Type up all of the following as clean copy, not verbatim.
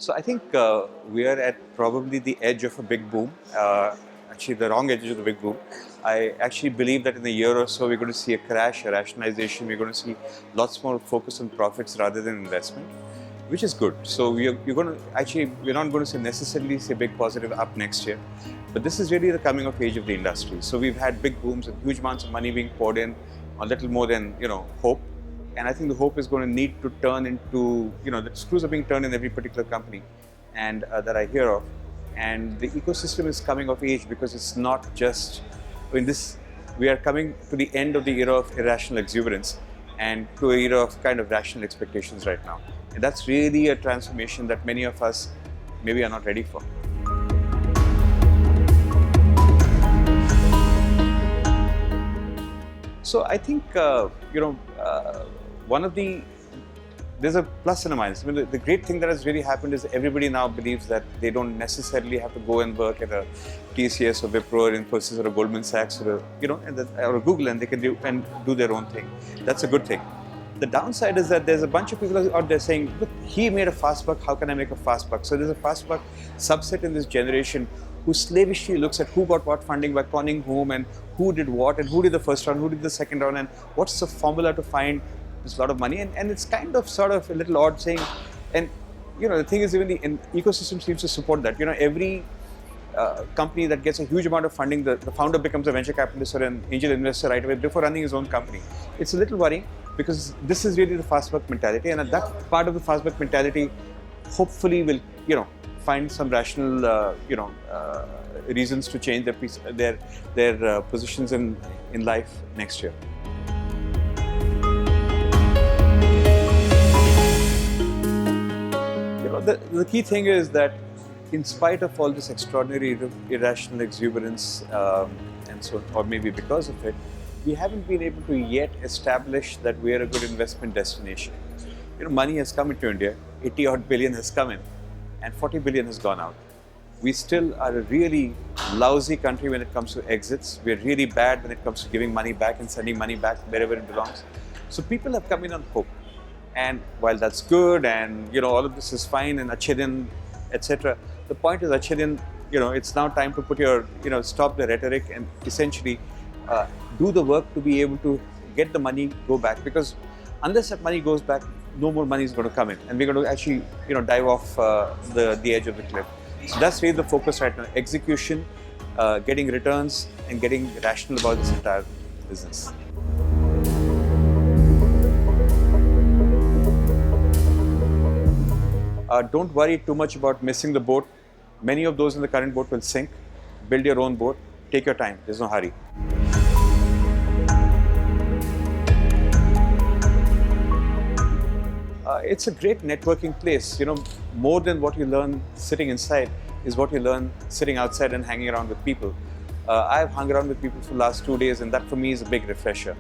So I think we are at probably the edge of a big boom. Actually, the wrong edge of the big boom. I actually believe that in a year or so, we're going to see a crash, a rationalization. We're going to see lots more focus on profits rather than investment, which is good. So we're going to actually, we're not going to necessarily see a big positive up next year, but this is really the coming of age of the industry. So we've had big booms and huge amounts of money being poured in, a little more than hope. And I think the hope is going to need to turn into, the screws are being turned in every particular company and that I hear of. And the ecosystem is coming of age because it's not just, we are coming to the end of the era of irrational exuberance and to an era of kind of rational expectations right now. And that's really a transformation that many of us maybe are not ready for. So I think, there's a plus and a minus. I mean, the great thing that has really happened is everybody now believes that they don't necessarily have to go and work at a TCS or Wipro or Infosys or a Goldman Sachs or a Google, and they can do their own thing. That's a good thing. The downside is that there's a bunch of people out there saying, look, he made a fast buck, how can I make a fast buck? So there's a fast buck subset in this generation who slavishly looks at who got what funding by conning whom and who did what and who did the first round, who did the second round, and what's the formula to find this lot of money. And it's kind of sort of a little odd saying, and the thing is, even the ecosystem seems to support that. Every company that gets a huge amount of funding, the founder becomes a venture capitalist or an angel investor right away before running his own company. It's a little worrying because this is really the fast buck mentality, and that part of the fast buck mentality hopefully will find some rational reasons to change their positions in life next year. The key thing is that in spite of all this extraordinary irrational exuberance and so, or maybe because of it, we haven't been able to yet establish that we are a good investment destination. Money has come into India, 80 odd billion has come in, and 40 billion has gone out. We still are a really lousy country when it comes to exits. We're really bad when it comes to giving money back and sending money back wherever it belongs. So people have come in on hope. And while that's good and all of this is fine and Achidin, etc., the point is Achidin, it's now time to put your, stop the rhetoric and essentially do the work to be able to get the money go back, because unless that money goes back, no more money is going to come in, and we're going to actually dive off the edge of the cliff. So that's really the focus right now: execution, getting returns, and getting rational about this entire business. Don't worry too much about missing the boat. Many of those in the current boat will sink. Build your own boat. Take your time. There's no hurry. It's a great networking place. More than what you learn sitting inside is what you learn sitting outside and hanging around with people. I've hung around with people for the last 2 days, and that for me is a big refresher.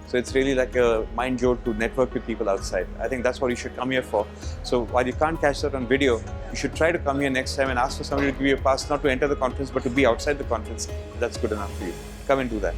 So it's really like a mind jolt to network with people outside. I think that's what you should come here for. So while you can't catch that on video, you should try to come here next time and ask for somebody to give you a pass, not to enter the conference, but to be outside the conference. That's good enough for you. Come and do that.